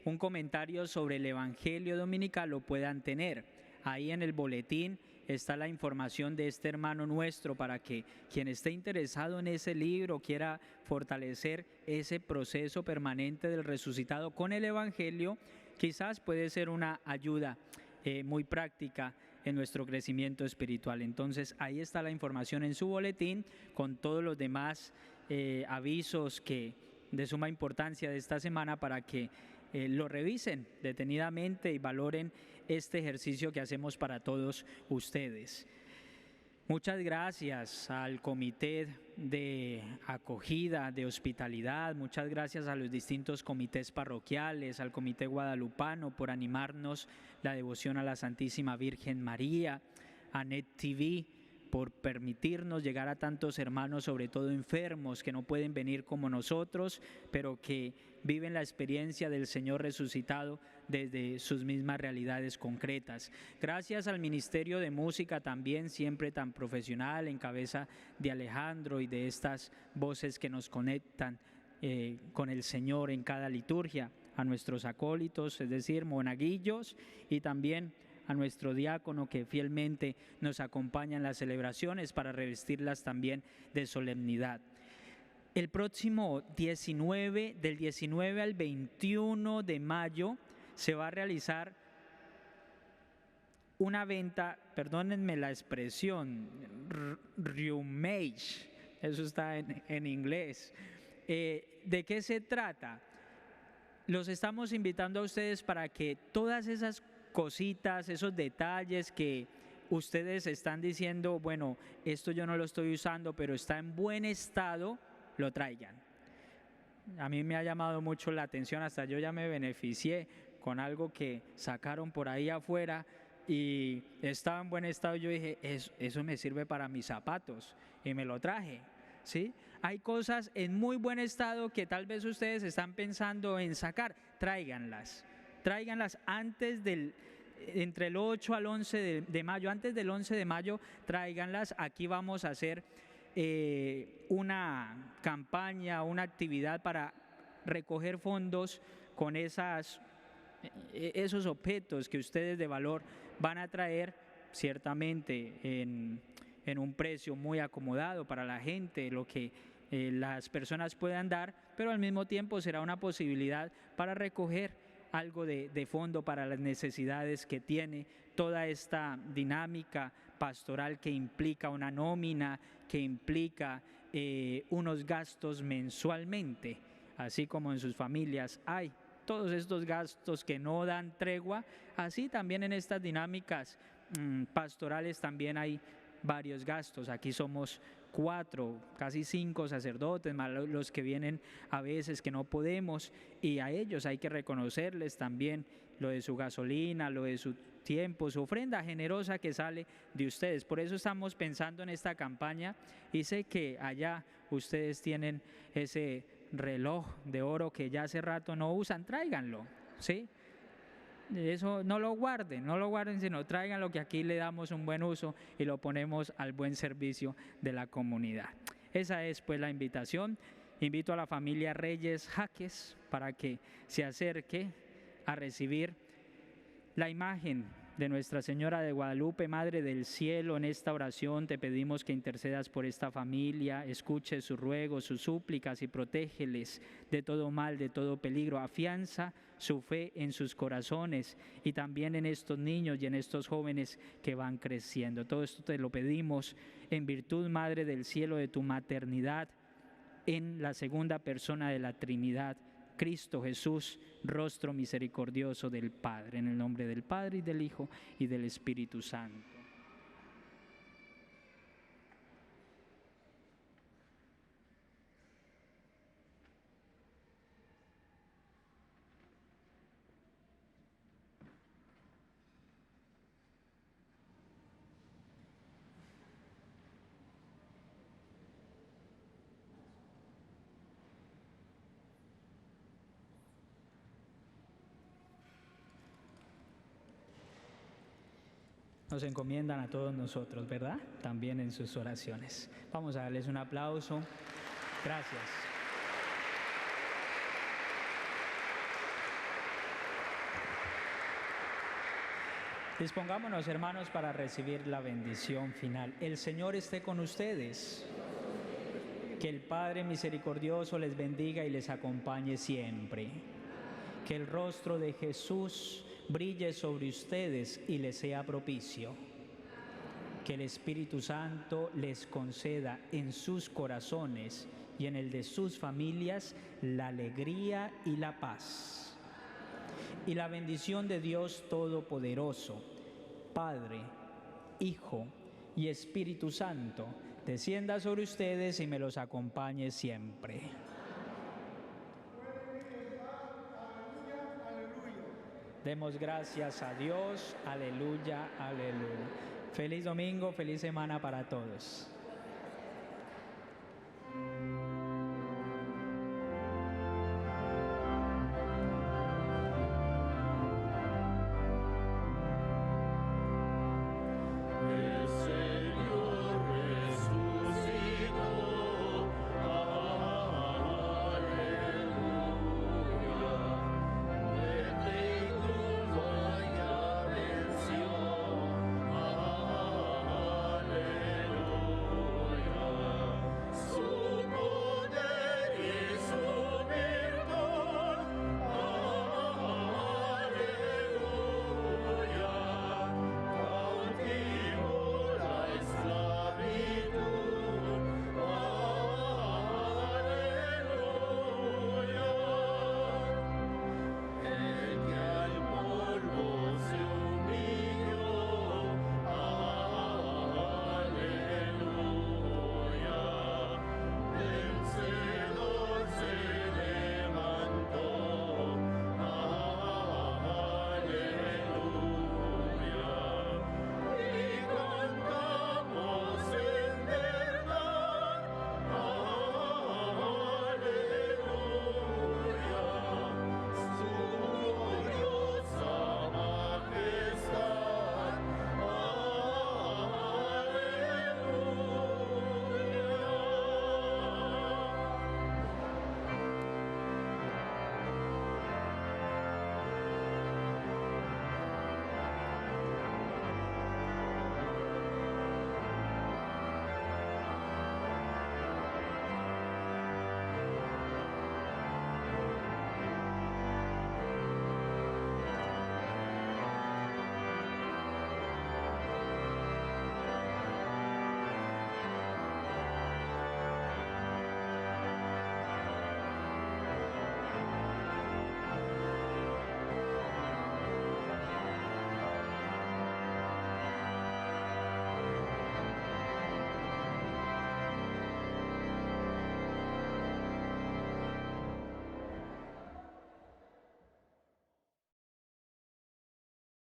un comentario sobre el Evangelio Dominical lo puedan tener. Ahí en el boletín está la información de este hermano nuestro para que quien esté interesado en ese libro, quiera fortalecer ese proceso permanente del resucitado con el Evangelio, quizás puede ser una ayuda muy práctica en nuestro crecimiento espiritual. Entonces ahí está la información en su boletín con todos los demás avisos de suma importancia de esta semana para que lo revisen detenidamente y valoren este ejercicio que hacemos para todos ustedes. Muchas gracias al comité de acogida, de hospitalidad, muchas gracias a los distintos comités parroquiales, al comité guadalupano por animarnos la devoción a la Santísima Virgen María, a Net TV por permitirnos llegar a tantos hermanos, sobre todo enfermos, que no pueden venir como nosotros, pero que viven la experiencia del Señor resucitado desde sus mismas realidades concretas. Gracias al Ministerio de Música también, siempre tan profesional, en cabeza de Alejandro y de estas voces que nos conectan con el Señor en cada liturgia, a nuestros acólitos, es decir, monaguillos, y también a nuestro diácono que fielmente nos acompaña en las celebraciones para revestirlas también de solemnidad. El próximo del 19 al 21 de mayo se va a realizar una venta, perdónenme la expresión, reumage, eso está en inglés. ¿De qué se trata? Los estamos invitando a ustedes para que todas esas cositas, esos detalles que ustedes están diciendo, bueno, esto yo no lo estoy usando, pero está en buen estado, lo traigan. A mí me ha llamado mucho la atención, hasta yo ya me beneficié con algo que sacaron por ahí afuera y estaba en buen estado. Yo dije, eso me sirve para mis zapatos, y me lo traje, ¿sí? Hay cosas en muy buen estado que tal vez ustedes están pensando en sacar, tráiganlas entre el 8 al 11 de mayo, antes del 11 de mayo, tráiganlas. Aquí vamos a hacer una campaña, una actividad para recoger fondos con esos objetos que ustedes de valor van a traer, ciertamente en un precio muy acomodado para la gente, lo que las personas puedan dar, pero al mismo tiempo será una posibilidad para recoger algo de fondo para las necesidades que tiene toda esta dinámica pastoral que implica una nómina, que implica unos gastos mensualmente, así como en sus familias hay todos estos gastos que no dan tregua, así también en estas dinámicas pastorales también hay varios gastos. Aquí somos 4, casi 5 sacerdotes, más los que vienen a veces que no podemos, y a ellos hay que reconocerles también lo de su gasolina, lo de su tiempo, su ofrenda generosa que sale de ustedes. Por eso estamos pensando en esta campaña, y sé que allá ustedes tienen ese reloj de oro que ya hace rato no usan, tráiganlo, ¿sí? Eso no lo guarden, sino tráiganlo, que aquí le damos un buen uso y lo ponemos al buen servicio de la comunidad. Esa es pues la invitación. Invito a la familia Reyes Jaques para que se acerque a recibir la imagen de Nuestra Señora de Guadalupe, Madre del Cielo, en esta oración te pedimos que intercedas por esta familia, escuche sus ruegos, sus súplicas y protégeles de todo mal, de todo peligro. Afianza su fe en sus corazones y también en estos niños y en estos jóvenes que van creciendo. Todo esto te lo pedimos en virtud, Madre del Cielo, de tu maternidad en la segunda persona de la Trinidad, Cristo Jesús, rostro misericordioso del Padre, en el nombre del Padre y del Hijo y del Espíritu Santo. Nos encomiendan a todos nosotros, ¿verdad? También en sus oraciones. Vamos a darles un aplauso. Gracias. Dispongámonos, hermanos, para recibir la bendición final. El Señor esté con ustedes. Que el Padre misericordioso les bendiga y les acompañe siempre. Que el rostro de Jesús brille sobre ustedes y les sea propicio. Que el Espíritu Santo les conceda en sus corazones y en el de sus familias la alegría y la paz. Y la bendición de Dios Todopoderoso, Padre, Hijo y Espíritu Santo, descienda sobre ustedes y me los acompañe siempre. Demos gracias a Dios. Aleluya, aleluya. Feliz domingo, feliz semana para todos.